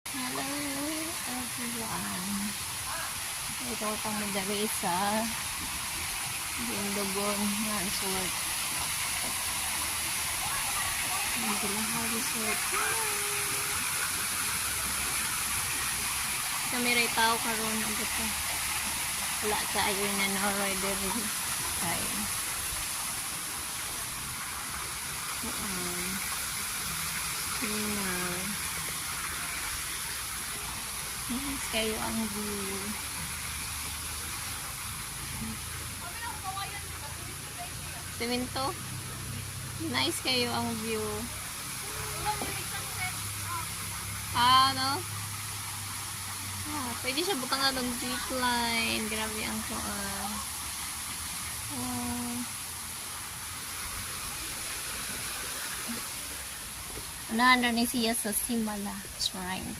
Hello everyone. Ito kami dari sa Dindogon nga resort. Dindogon resort. Kami ray tao karon ang dito. Wala kayo na no rider tayo. Nice kayo ang view. Semento. Nice kayo ang view. No? Pwede siya butang na ng zipline. Grabe ang kuan. Unahan na ni siya sa Simala Shrine.